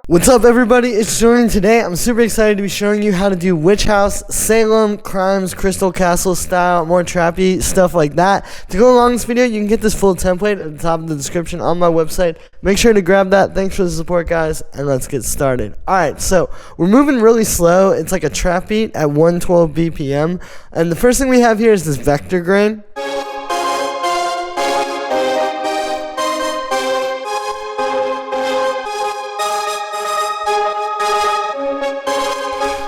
What's up, everybody? It's Jordan. Today I'm super excited to be showing you how to do Witch House, Salem, CRIM3s, Crystal Castle style, more trappy stuff like that. To go along this video, you can get this full template at the top of the description on my website. Make sure to grab that. Thanks for the support, guys, and let's get started. Alright, so we're moving really slow. It's like a trap beat at 112 BPM, and the first thing we have here is this vector grain.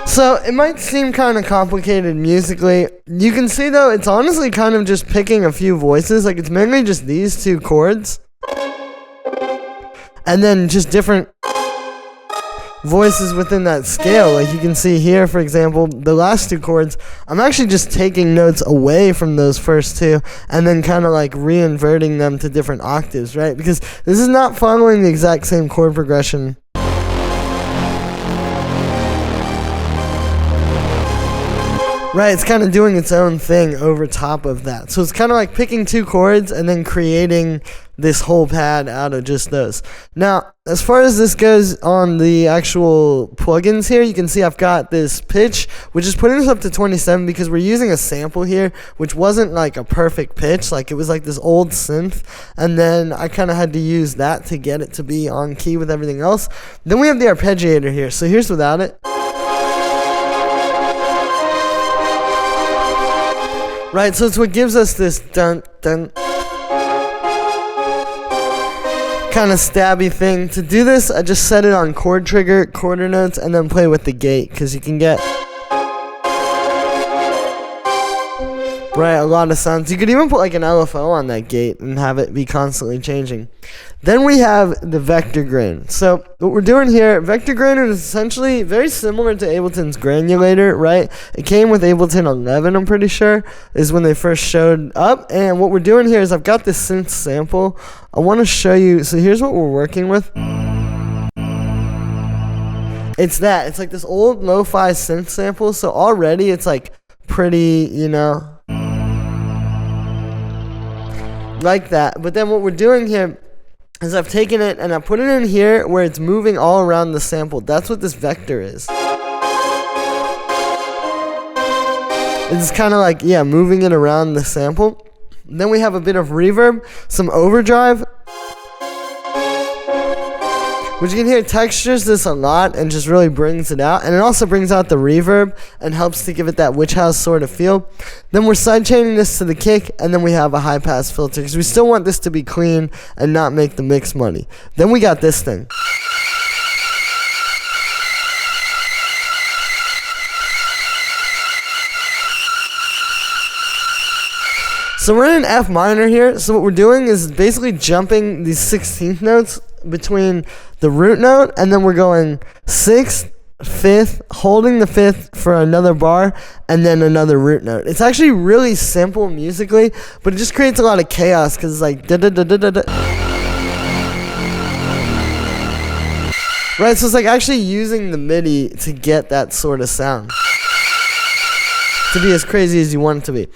So it might seem kind of complicated musically. You can see though, it's honestly kind of just picking a few voices. Like it's mainly just these two chords. And then just different voices within that scale. Like you can see here, for example, the last two chords, I'm actually just taking notes away from those first two and then kind of like re-inverting them to different octaves, right? Because this is not following the exact same chord progression. Right, it's kind of doing its own thing over top of that. So it's kind of like picking two chords and then creating this whole pad out of just those. Now, as far as this goes on the actual plugins here, you can see I've got this pitch, which is putting this up to 27 because we're using a sample here, which wasn't like a perfect pitch. Like it was like this old synth, and then I kind of had to use that to get it to be on key with everything else. Then we have the arpeggiator here. So here's without it. Right, so it's what gives us this dun dun kind of stabby thing. To do this, I just set it on chord trigger, quarter notes, and then play with the gate, because you can get a lot of sounds. You could even put like an LFO on that gate and have it be constantly changing. Then we have the vector grain. So what we're doing here, vector grain is essentially very similar to Ableton's granulator, right? It came with Ableton 11, I'm pretty sure, is when they first showed up. And what we're doing here is I've got this synth sample. I want to show you. So here's what we're working with. It's that. It's like this old lo-fi synth sample. So already it's like pretty, you know, like that. But then what we're doing here is I've taken it and I put it in here where it's moving all around the sample. That's what this vector is. It's kind of like, yeah, moving it around the sample. Then we have a bit of reverb, some overdrive, which you can hear textures this a lot and just really brings it out. And it also brings out the reverb and helps to give it that Witch House sort of feel. Then we're sidechaining this to the kick, and then we have a high pass filter because we still want this to be clean and not make the mix muddy. Then we got this thing. So we're in F minor here. So what we're doing is basically jumping these 16th notes between the root note, and then we're going 6th, 5th, holding the 5th for another bar, and then another root note. It's actually really simple musically, but it just creates a lot of chaos because it's like da da da da da da. Right, so it's like actually using the MIDI to get that sort of sound, to be as crazy as you want it to be.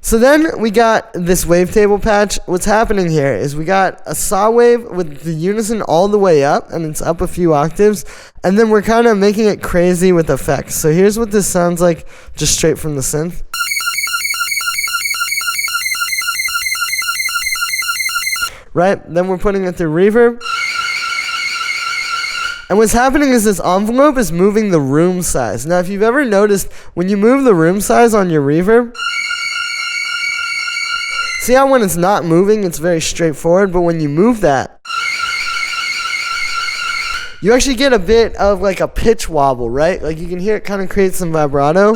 So then we got this wavetable patch. What's happening here is we got a saw wave with the unison all the way up, and it's up a few octaves, and then we're kind of making it crazy with effects. So here's what this sounds like just straight from the synth. Right, then we're putting it through reverb. And what's happening is this envelope is moving the room size. Now if you've ever noticed, when you move the room size on your reverb, see how when it's not moving, it's very straightforward, but when you move that, you actually get a bit of like a pitch wobble, right? Like you can hear it kind of create some vibrato,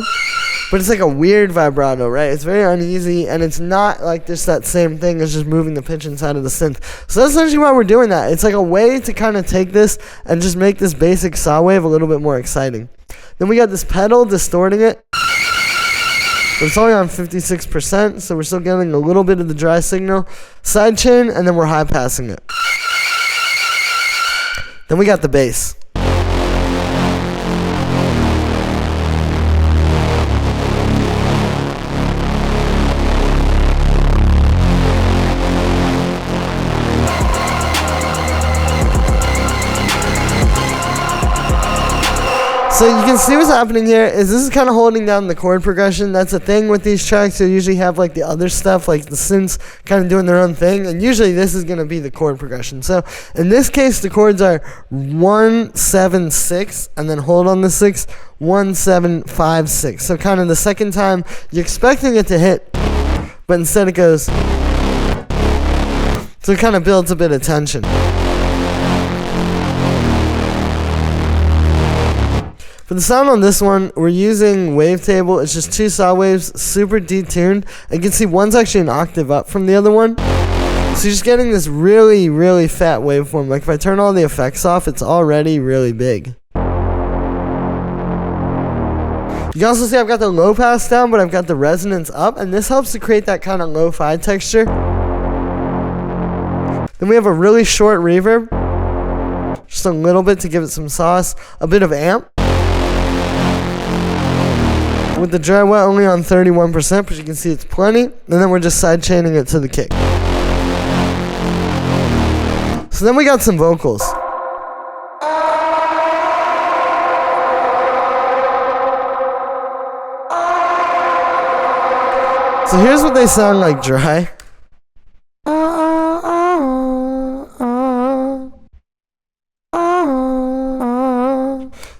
but it's like a weird vibrato, right? It's very uneasy, and it's not like just that same thing as just moving the pitch inside of the synth. So that's essentially why we're doing that. It's like a way to kind of take this and just make this basic saw wave a little bit more exciting. Then we got this pedal distorting it. But it's only on 56%, so we're still getting a little bit of the dry signal. Sidechain, and then we're high passing it. Then we got the bass. So you can see what's happening here is this is kind of holding down the chord progression. That's a thing with these tracks. You'll usually have like the other stuff, like the synths kind of doing their own thing, and usually this is going to be the chord progression. So in this case, the chords are 1, 7, 6, and then hold on the 6, 1, 7, 5, 6. So kind of the second time you're expecting it to hit, but instead it goes. So it kind of builds a bit of tension. For the sound on this one, we're using Wavetable. It's just 2 saw waves, super detuned. You can see one's actually an octave up from the other one. So you're just getting this really, really fat waveform. Like if I turn all the effects off, it's already really big. You can also see I've got the low pass down, but I've got the resonance up, and this helps to create that kind of lo-fi texture. Then we have a really short reverb, just a little bit to give it some sauce, a bit of amp. With the dry wet only on 31%, but you can see it's plenty. And then we're just side chaining it to the kick. So then we got some vocals. So here's what they sound like dry.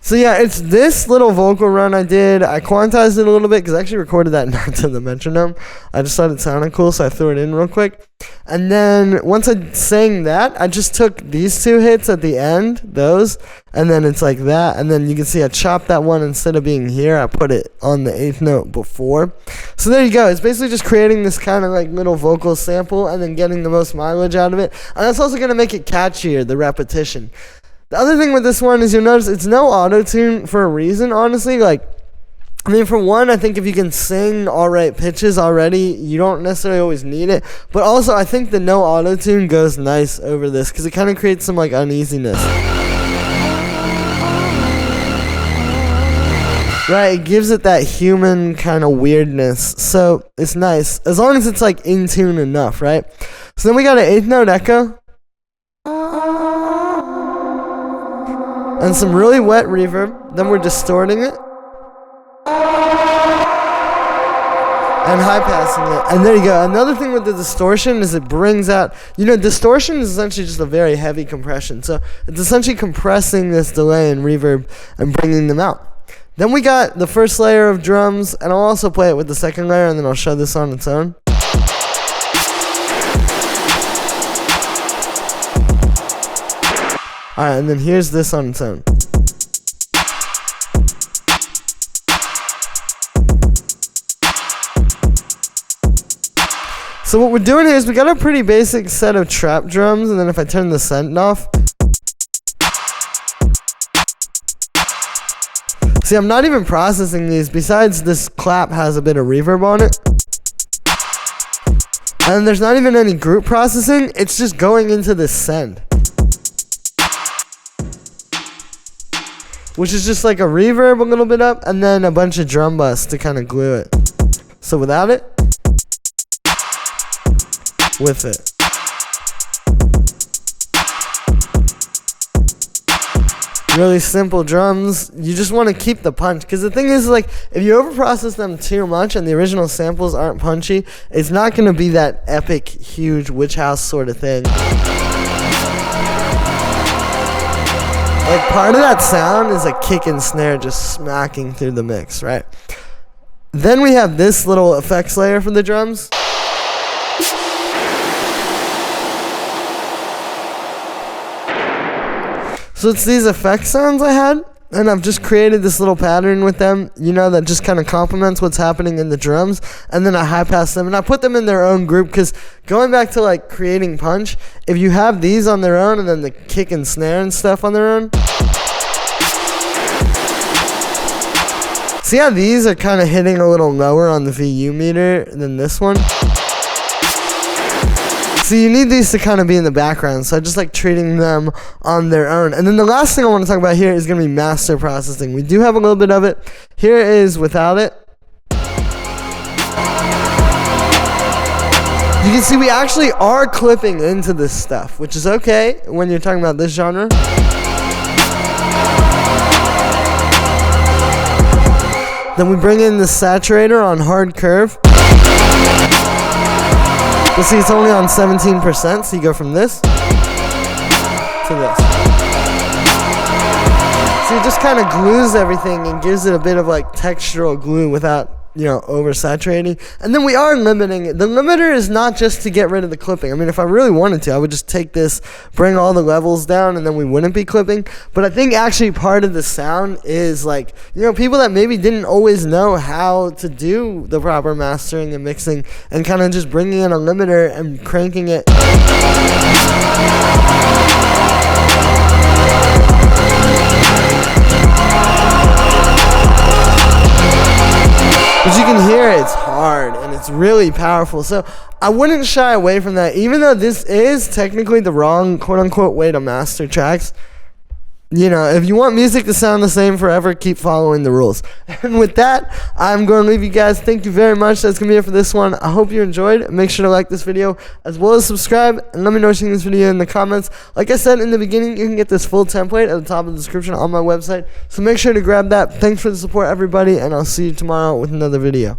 So yeah, it's this little vocal run I did. I quantized it a little bit because I actually recorded that not to the metronome. I just thought it sounded cool, so I threw it in real quick. And then once I sang that, I just took these 2 hits at the end, those, and then it's like that. And then you can see I chopped that one instead of being here. I put it on the 8th note before. So there you go. It's basically just creating this kind of like little vocal sample and then getting the most mileage out of it. And that's also going to make it catchier, the repetition. The other thing with this one is you'll notice it's no auto-tune for a reason, honestly. Like, I mean, for one, I think if you can sing all right pitches already, you don't necessarily always need it. But also, I think the no auto-tune goes nice over this because it kind of creates some, like, uneasiness. Right, it gives it that human kind of weirdness. So, it's nice. As long as it's, like, in tune enough, right? So then we got an 8th note echo. And some really wet reverb. Then we're distorting it. And high passing it. And there you go. Another thing with the distortion is it brings out, distortion is essentially just a very heavy compression. So it's essentially compressing this delay and reverb and bringing them out. Then we got the first layer of drums, and I'll also play it with the second layer, and then I'll show this on its own. Alright, and then here's this on its own. So what we're doing here is we got a pretty basic set of trap drums, and then if I turn the synth off. See, I'm not even processing these, besides this clap has a bit of reverb on it. And there's not even any group processing, it's just going into this send. Which is just like a reverb a little bit up, and then a bunch of drum bus to kind of glue it. So without it, with it. Really simple drums. You just want to keep the punch, because the thing is, like, if you overprocess them too much and the original samples aren't punchy, it's not going to be that epic, huge witch house sort of thing. Like, part of that sound is a kick and snare just smacking through the mix, right? Then we have this little effects layer for the drums. So it's these effect sounds I had, and I've just created this little pattern with them, that just kind of complements what's happening in the drums, and then I high pass them, and I put them in their own group, because going back to like creating punch, if you have these on their own, and then the kick and snare and stuff on their own. See how these are kind of hitting a little lower on the VU meter than this one? So you need these to kind of be in the background, so I just like treating them on their own. And then the last thing I want to talk about here is going to be master processing. We do have a little bit of it. Here is without it. You can see we actually are clipping into this stuff, which is okay when you're talking about this genre. Then we bring in the saturator on hard curve. You'll see it's only on 17%, so you go from this to this. So it just kind of glues everything and gives it a bit of like textural glue without, you know, oversaturating. And then we are limiting it. The limiter is not just to get rid of the clipping. I mean, if I really wanted to, I would just take this, bring all the levels down, and then we wouldn't be clipping. But I think actually part of the sound is like, you know, people that maybe didn't always know how to do the proper mastering and mixing, and kind of just bringing in a limiter and cranking it. But you can hear it's hard and it's really powerful. So I wouldn't shy away from that, even though this is technically the wrong quote-unquote way to master tracks. You know, if you want music to sound the same forever, keep following the rules. And with that, I'm going to leave you guys. Thank you very much. That's going to be it for this one. I hope you enjoyed. Make sure to like this video as well as subscribe. And let me know what you think of this video in the comments. Like I said in the beginning, you can get this full template at the top of the description on my website. So make sure to grab that. Thanks for the support, everybody. And I'll see you tomorrow with another video.